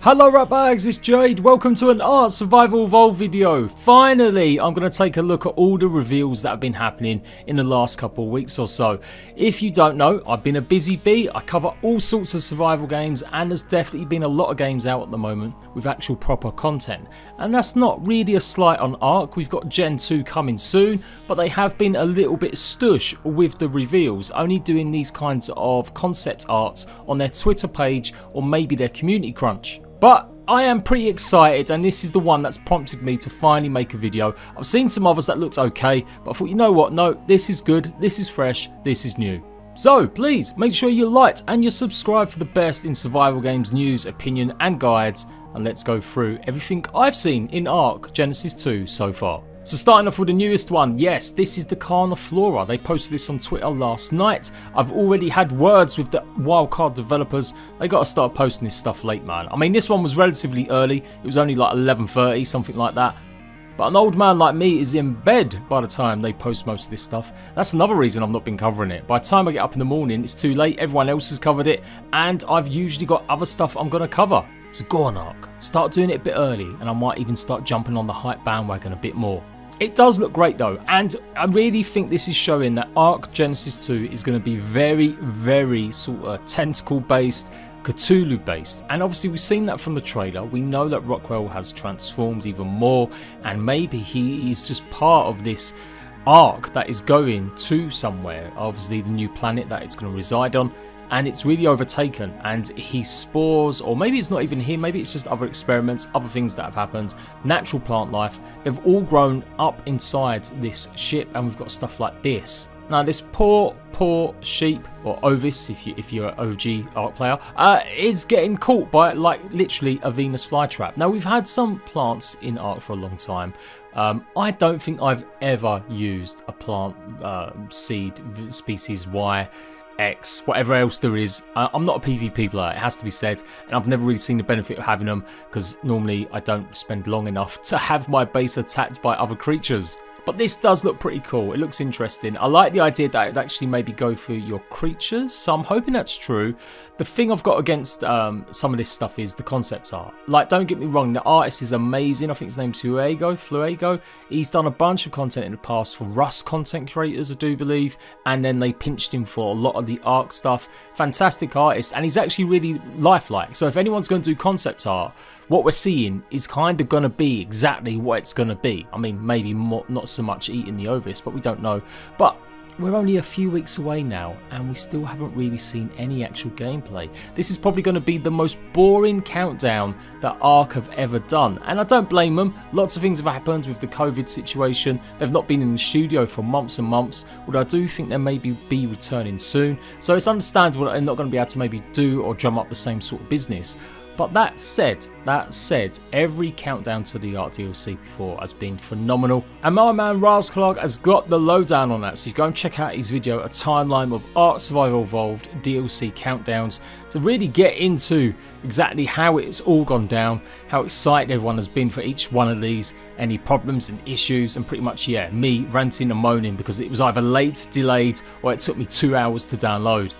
Hello ratbags, it's Jade. Welcome to an Art Survival Evolved video. Finally, I'm going to take a look at all the reveals that have been happening in the last couple of weeks or so. If you don't know, I've been a busy bee. I cover all sorts of survival games, and there's definitely been a lot of games out at the moment with actual proper content. And that's not really a slight on Ark. We've got Gen 2 coming soon, but they have been a little bit stush with the reveals, only doing these kinds of concept arts on their Twitter page or maybe their community crunch. But I am pretty excited, and this is the one that's prompted me to finally make a video. I've seen some others that looked okay, but I thought, you know what, no, this is good, this is fresh, this is new. So please make sure you like and you subscribe for the best in survival games news, opinion and guides, and let's go through everything I've seen in Ark Genesis 2 so far. So starting off with the newest one, yes, this is the Flora. They posted this on Twitter last night. I've already had words with the wildcard developers. They got to start posting this stuff late, man. I mean, this one was relatively early. It was only like 11:30, something like that. But an old man like me is in bed by the time they post most of this stuff. That's another reason I've not been covering it. By the time I get up in the morning, it's too late. Everyone else has covered it, and I've usually got other stuff I'm going to cover. So go on, Ark. Start doing it a bit early, and I might even start jumping on the hype bandwagon a bit more. It does look great though, and I really think this is showing that Ark Genesis 2 is going to be very sort of tentacle based, Cthulhu based, and obviously we've seen that from the trailer. We know that Rockwell has transformed even more, and maybe he is just part of this Ark that is going to somewhere, obviously the new planet that it's going to reside on. And it's really overtaken, and he spores, or maybe it's not even him, maybe it's just other experiments, other things that have happened, natural plant life. They've all grown up inside this ship, and we've got stuff like this. Now this poor sheep, or Ovis if you're an OG Ark player, is getting caught by like literally a Venus flytrap. Now we've had some plants in Ark for a long time. I don't think I've ever used a plant seed species Y, X, whatever else there is. I'm not a PvP player, it has to be said, and I've never really seen the benefit of having them because normally I don't spend long enough to have my base attacked by other creatures. But this does look pretty cool. It looks interesting. I like the idea that it actually maybe go for your creatures, so I'm hoping that's true. The thing I've got against some of this stuff is the concept art. Like, don't get me wrong, the artist is amazing. I think his name's Fluego. He's done a bunch of content in the past for Rust content creators, I do believe, and then they pinched him for a lot of the Ark stuff. Fantastic artist, and he's actually really lifelike. So if anyone's going to do concept art, what we're seeing is kind of going to be exactly what it's going to be. I mean, maybe more, not so much eating the Ovis, but we don't know. But we're only a few weeks away now, and we still haven't really seen any actual gameplay. This is probably going to be the most boring countdown that Ark have ever done, and I don't blame them. Lots of things have happened with the COVID situation. They've not been in the studio for months and months, although I do think they may be returning soon. So it's understandable that they're not going to be able to maybe do or drum up the same sort of business. But that said, every countdown to the Ark DLC before has been phenomenal. And my man Razclark has got the lowdown on that, so you go and check out his video, a timeline of Ark Survival Evolved DLC countdowns, to really get into exactly how it's all gone down, how excited everyone has been for each one of these, any problems and issues, and pretty much, yeah, me ranting and moaning because it was either late, delayed, or it took me 2 hours to download.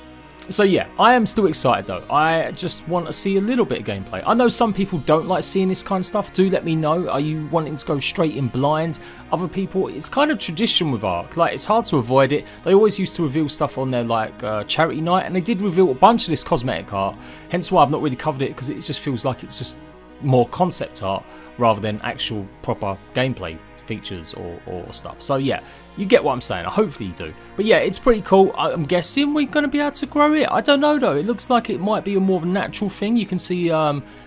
So yeah, I am still excited though. I just want to see a little bit of gameplay. I know some people don't like seeing this kind of stuff. Do let me know. Are you wanting to go straight in blind? Other people, it's kind of tradition with Ark. Like, it's hard to avoid it. They always used to reveal stuff on their like charity night, and they did reveal a bunch of this cosmetic art. Hence why I've not really covered it, because it just feels like it's just more concept art rather than actual proper gameplay features or stuff. So yeah, you get what I'm saying. Hopefully you do. But yeah, it's pretty cool. I'm guessing we're going to be able to grow it. I don't know though. It looks like it might be a more of a natural thing. You can see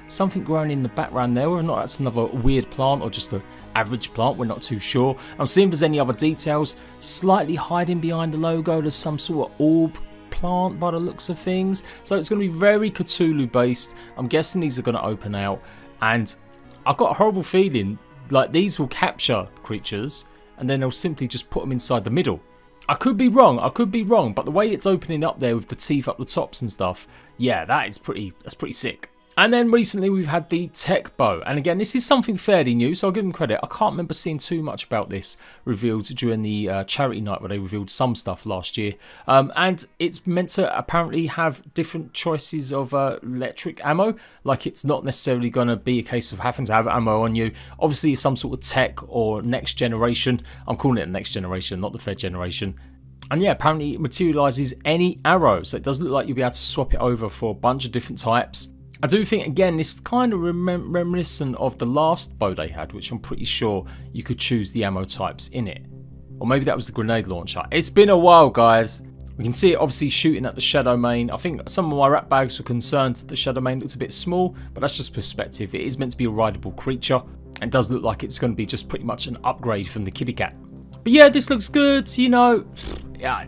something growing in the background there, or not that's another weird plant or just an average plant, we're not too sure. I'm seeing if there's any other details slightly hiding behind the logo. There's some sort of orb plant by the looks of things, so it's going to be very Cthulhu based. I'm guessing these are going to open out, and I've got a horrible feeling like these will capture creatures and then they'll simply just put them inside the middle. I could be wrong, but the way it's opening up there with the teeth up the tops and stuff, yeah, that's pretty sick. And then recently we've had the tech bow, and again this is something fairly new, so I'll give them credit. I can't remember seeing too much about this revealed during the charity night where they revealed some stuff last year, and it's meant to apparently have different choices of electric ammo. Like, it's not necessarily going to be a case of having to have ammo on you. Obviously it's some sort of tech or next generation. I'm calling it next generation, not the third generation. And yeah, apparently it materializes any arrow, so it does look like you'll be able to swap it over for a bunch of different types. I do think, again, this is kind of reminiscent of the last bow they had, which I'm pretty sure you could choose the ammo types in it. Or maybe that was the grenade launcher. It's been a while, guys. We can see it obviously shooting at the shadow main. I think some of my rat bags were concerned that the shadow main looked a bit small, but that's just perspective. It is meant to be a rideable creature, and it does look like it's going to be just pretty much an upgrade from the kitty cat. But yeah, this looks good, you know. Yeah,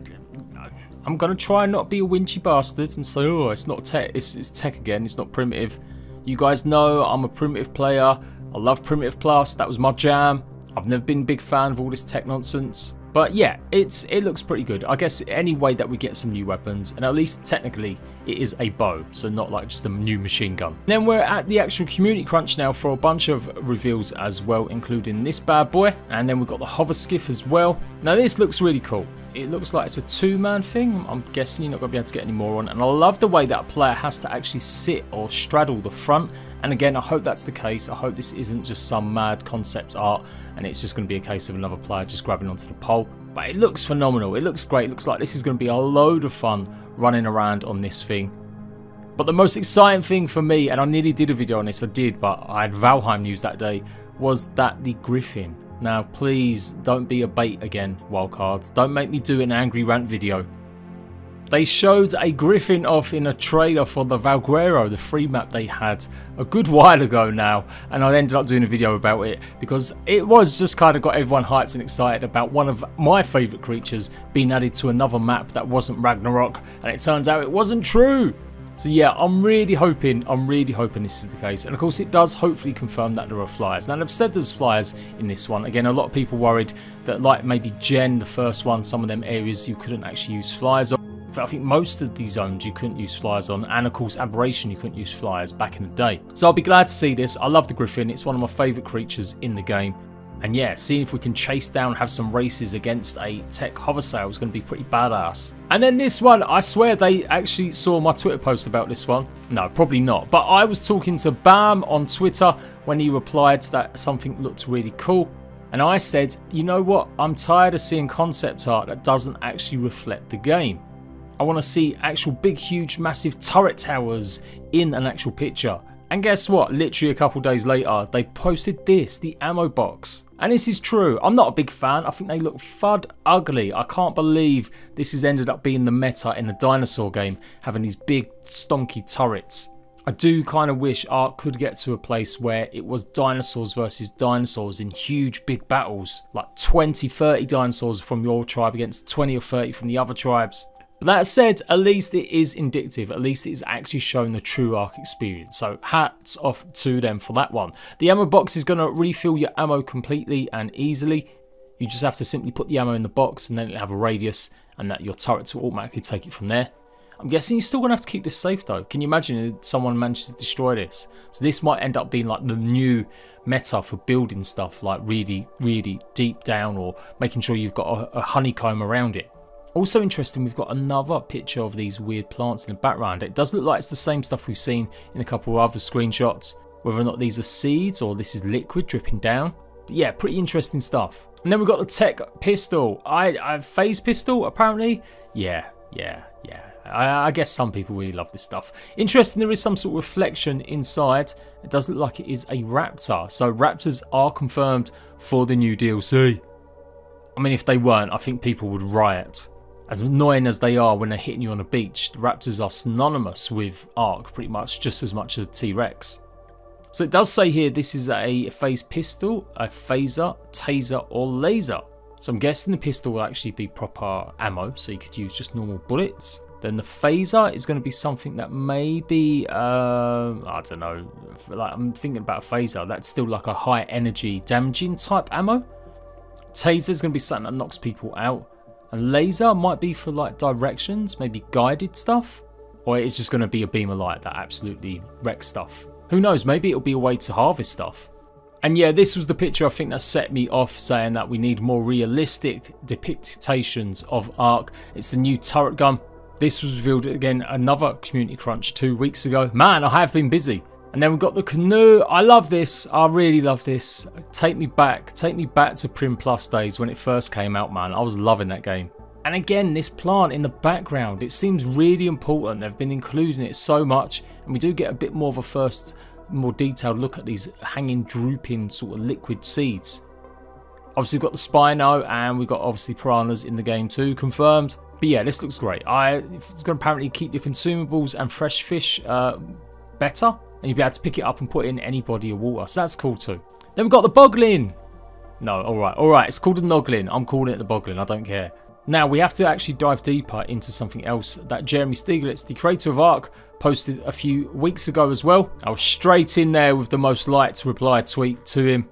I'm going to try and not be a winchy bastard and say, oh, it's not tech, it's tech again, it's not primitive. You guys know I'm a primitive player. I love Primitive Plus, that was my jam. I've never been a big fan of all this tech nonsense. But yeah, it looks pretty good. I guess any way that we get some new weapons, and at least technically it is a bow, so not like just a new machine gun. Then we're at the actual community crunch now for a bunch of reveals as well, including this bad boy, and then we've got the hover skiff as well. Now this looks really cool. It looks like it's a two-man thing. I'm guessing you're not going to be able to get any more on. And I love the way that a player has to actually sit or straddle the front. And again, I hope that's the case. I hope this isn't just some mad concept art and it's just going to be a case of another player just grabbing onto the pole. But it looks phenomenal. It looks great. It looks like this is going to be a load of fun running around on this thing. But the most exciting thing for me, and I nearly did a video on this, I did, but I had Valheim news that day, was that the Griffin. Now, please don't be a bait again, wildcards. Don't make me do an angry rant video. They showed a Griffin off in a trailer for the Valguero, the free map they had a good while ago now, and I ended up doing a video about it because it was just kind of got everyone hyped and excited about one of my favourite creatures being added to another map that wasn't Ragnarok, and it turns out it wasn't true. So yeah, I'm really hoping this is the case. And of course it does hopefully confirm that there are flyers. Now they've said there's flyers in this one. Again, a lot of people worried that, like maybe Gen, the first one, some of them areas you couldn't actually use flyers on. I think most of these zones you couldn't use flyers on, and of course Aberration you couldn't use flyers back in the day. So I'll be glad to see this. I love the Griffin, it's one of my favourite creatures in the game. And yeah, seeing if we can chase down, have some races against a tech hover sail is going to be pretty badass. And then this one, I swear they actually saw my Twitter post about this one. No, probably not. But I was talking to Bam on Twitter when he replied that something looked really cool. And I said, you know what, I'm tired of seeing concept art that doesn't actually reflect the game. I want to see actual big, huge, massive turret towers in an actual picture. And guess what? Literally a couple days later, they posted this, the ammo box. And this is true. I'm not a big fan. I think they look fud ugly. I can't believe this has ended up being the meta in the dinosaur game, having these big, stonky turrets. I do kind of wish art could get to a place where it was dinosaurs versus dinosaurs in huge, big battles. Like 20, 30 dinosaurs from your tribe against 20 or 30 from the other tribes. That said, at least it is indicative, at least it is actually showing the true Ark experience, so hats off to them for that one. The ammo box is going to refill your ammo completely and easily. You just have to simply put the ammo in the box and then it'll have a radius, and that your turrets will automatically take it from there. I'm guessing you're still going to have to keep this safe though. Can you imagine if someone manages to destroy this? So this might end up being like the new meta for building stuff, like really, really deep down, or making sure you've got a honeycomb around it. Also interesting, we've got another picture of these weird plants in the background. It does look like it's the same stuff we've seen in a couple of other screenshots. Whether or not these are seeds or this is liquid dripping down. But yeah, pretty interesting stuff. And then we've got the tech pistol. Phase pistol, apparently. Yeah. I guess some people really love this stuff. Interesting, there is some sort of reflection inside. It does look like it is a raptor. So raptors are confirmed for the new DLC. I mean, if they weren't, I think people would riot. As annoying as they are when they're hitting you on a beach, the raptors are synonymous with Ark pretty much, just as much as T-Rex. So it does say here this is a phase pistol, a phaser, taser or laser. So I'm guessing the pistol will actually be proper ammo, so you could use just normal bullets. Then the phaser is going to be something that maybe, I don't know, like I'm thinking about a phaser, that's still like a high energy damaging type ammo. Taser is going to be something that knocks people out. And laser might be for like directions, maybe guided stuff. Or it's just going to be a beam of light that absolutely wrecks stuff. Who knows, maybe it'll be a way to harvest stuff. And yeah, this was the picture I think that set me off, saying that we need more realistic depictions of Ark. It's the new turret gun. This was revealed again, another community crunch 2 weeks ago. Man, I have been busy. And then we've got the Canoe. I love this. I really love this. Take me back to Prim Plus days when it first came out, man. I was loving that game. And again, this plant in the background, it seems really important. They've been including it so much, and we do get a bit more of a first, more detailed look at these hanging, drooping sort of liquid seeds. Obviously, we've got the Spino, and we've got obviously piranhas in the game too, confirmed. But yeah, this looks great. It's going to apparently keep your consumables and fresh fish better, and you'll be able to pick it up and put it in any body of water. So that's cool too. Then we've got the Boglin. No, all right. It's called a Noglin. I'm calling it the Boglin. I don't care. Now, we have to actually dive deeper into something else that Jeremy Stieglitz, the creator of Ark, posted a few weeks ago as well. I was straight in there with the most liked reply tweet to him,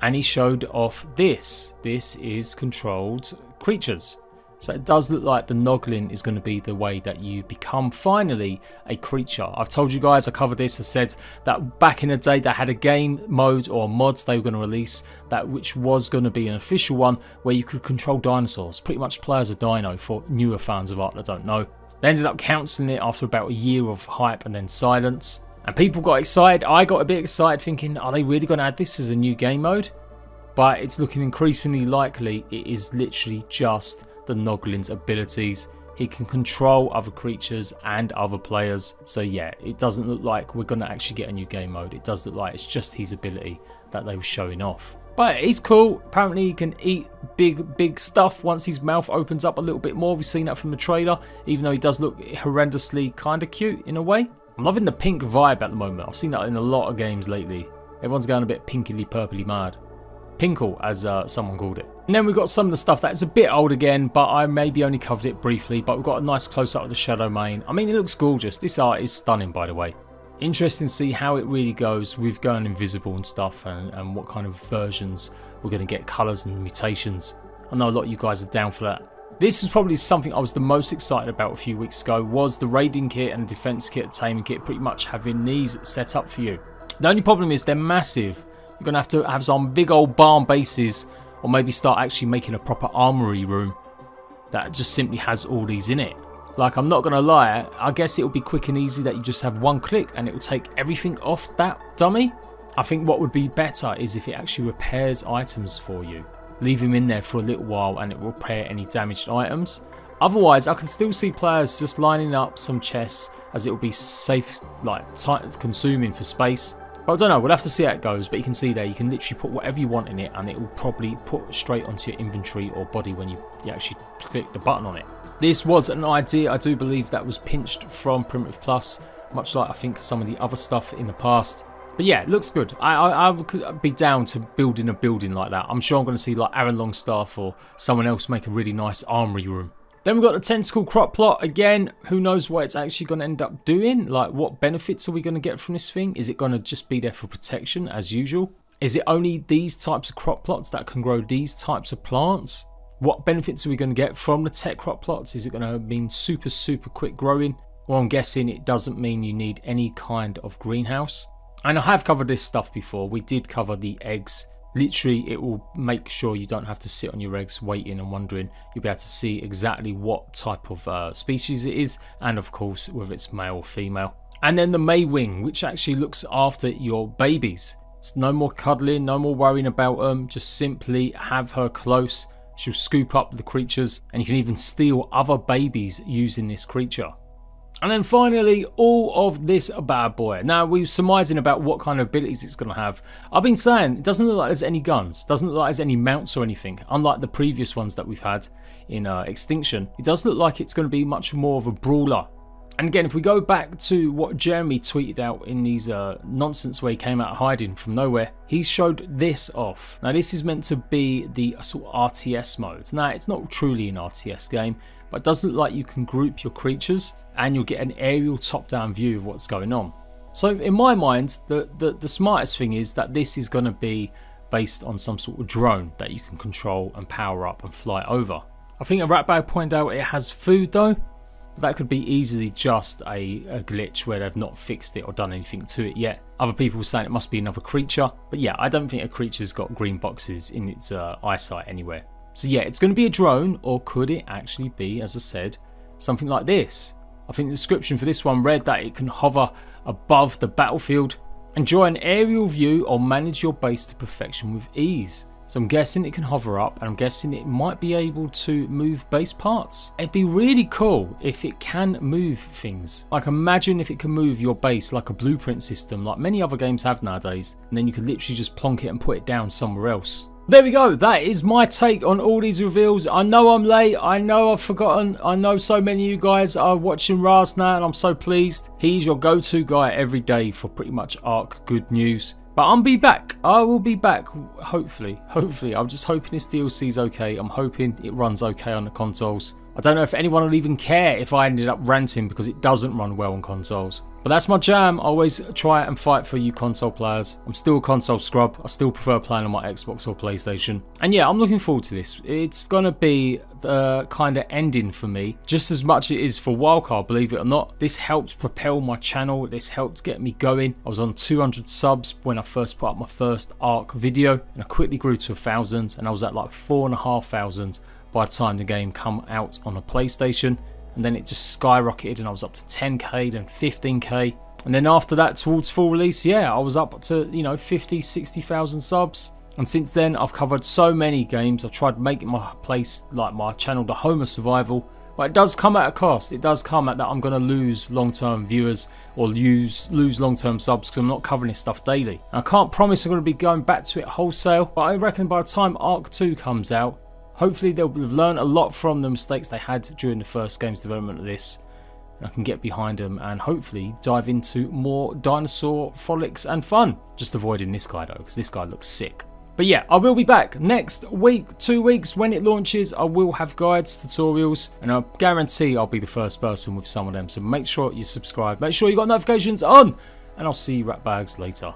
and he showed off this. This is controlled creatures. So it does look like the Noglin is going to be the way that you become finally a creature. I've told you guys, I covered this, I said that back in the day they had a game mode or mods they were going to release, that which was going to be an official one where you could control dinosaurs, pretty much play as a dino for newer fans of Ark that don't know. They ended up cancelling it after about a year of hype and then silence. And people got excited, I got a bit excited thinking, are they really going to add this as a new game mode? But it's looking increasingly likely it is literally just the Noglin's abilities. He can control other creatures and other players. So yeah, it doesn't look like we're going to actually get a new game mode. It does look like it's just his ability that they were showing off. But he's cool. Apparently he can eat big stuff once his mouth opens up a little bit more. We've seen that from the trailer, even though he does look horrendously kind of cute in a way. I'm loving the pink vibe at the moment. I've seen that in a lot of games lately. Everyone's going a bit pinkily purpley mad. Pinkle, as someone called it. And then we've got some of the stuff that's a bit old again, but I maybe only covered it briefly. But we've got a nice close-up of the Shadow Mane. I mean, it looks gorgeous. This art is stunning, by the way. Interesting to see how it really goes with going invisible and stuff, and what kind of versions we're going to get, colours and mutations. I know a lot of you guys are down for that. This is probably something I was the most excited about a few weeks ago, was the raiding kit and the defense kit, taming kit, pretty much having these set up for you. The only problem is they're massive. You're going to have some big old barn bases, or maybe start actually making a proper armory room that just simply has all these in it. Like, I'm not going to lie, I guess it'll be quick and easy that you just have one click and it will take everything off that dummy. I think what would be better is if it actually repairs items for you. Leave him in there for a little while and it will repair any damaged items. Otherwise, I can still see players just lining up some chests, as it will be safe, like consuming for space. But I don't know, we'll have to see how it goes. But you can see there, you can literally put whatever you want in it and it will probably put straight onto your inventory or body when you actually click the button on it. This was an idea, I do believe, that was pinched from Primitive Plus, much like I think some of the other stuff in the past. But yeah, it looks good. I would be down to building a building like that. I'm sure I'm going to see like Aaron Longstaff or someone else make a really nice armory room. Then we've got the tentacle crop plot. Again, who knows what it's actually going to end up doing? Like, what benefits are we going to get from this thing? Is it going to just be there for protection as usual? Is it only these types of crop plots that can grow these types of plants? What benefits are we going to get from the tech crop plots? Is it going to mean super quick growing? Well, I'm guessing it doesn't mean you need any kind of greenhouse. And I have covered this stuff before. We did cover the eggs. Literally, it will make sure you don't have to sit on your eggs waiting and wondering. You'll be able to see exactly what type of species it is, and of course whether it's male or female. And then the Maywing, which actually looks after your babies. It's no more cuddling, no more worrying about them. Just simply have her close. She'll scoop up the creatures, and you can even steal other babies using this creature. And then finally, all of this bad boy. Now, we were surmising about what kind of abilities it's going to have. I've been saying, it doesn't look like there's any guns. Doesn't look like there's any mounts or anything. Unlike the previous ones that we've had in Extinction. It does look like it's going to be much more of a brawler. And again, if we go back to what Jeremy tweeted out in these nonsense where he came out hiding from nowhere, he showed this off. Now, this is meant to be the sort of RTS mode. Now, it's not truly an RTS game, but it does look like you can group your creatures and you'll get an aerial top-down view of what's going on. So in my mind, the smartest thing is that this is going to be based on some sort of drone that you can control and power up and fly over. I think a Ratbag pointed out it has food though, but that could be easily just a glitch where they've not fixed it or done anything to it yet. Other people saying it must be another creature, but yeah, I don't think a creature's got green boxes in its eyesight anywhere. So yeah, it's going to be a drone, or could it actually be, as I said, something like this? I think the description for this one read that it can hover above the battlefield, enjoy an aerial view, or manage your base to perfection with ease. So I'm guessing it can hover up, and I'm guessing it might be able to move base parts. It'd be really cool if it can move things. Like, imagine if it can move your base like a blueprint system, like many other games have nowadays, and then you could literally just plonk it and put it down somewhere else. There we go, that is my take on all these reveals. I know I'm late, I know I've forgotten, I know so many of you guys are watching Raz now, and I'm so pleased. He's your go-to guy every day for pretty much ARC good news. But I'll be back. I will be back, hopefully. I'm just hoping this DLC is okay. I'm hoping it runs okay on the consoles. I don't know if anyone will even care if I ended up ranting because it doesn't run well on consoles. But that's my jam. I always try and fight for you console players. I'm still a console scrub. I still prefer playing on my Xbox or PlayStation. And yeah, I'm looking forward to this. It's going to be the kind of ending for me, just as much as it is for Wildcard, believe it or not. This helped propel my channel. This helped get me going. I was on 200 subs when I first put up my first ARC video, and I quickly grew to 1,000, and I was at like 4,500 by the time the game come out on a PlayStation. And then it just skyrocketed, and I was up to 10k, then 15k, and then after that, towards full release, yeah, I was up to, you know, 50, 60,000 subs. And since then, I've covered so many games. I've tried making my place, like my channel, the home of survival, but it does come at a cost. It does come at that I'm going to lose long-term viewers or lose long-term subs because I'm not covering this stuff daily. And I can't promise I'm going to be going back to it wholesale, but I reckon by the time ARC 2 comes out, hopefully they'll have learned a lot from the mistakes they had during the first game's development of this. And I can get behind them and hopefully dive into more dinosaur frolics and fun. Just avoiding this guy though, because this guy looks sick. But yeah, I will be back next week, 2 weeks when it launches. I will have guides, tutorials, and I guarantee I'll be the first person with some of them. So make sure you subscribe, make sure you got notifications on, and I'll see you ratbags later.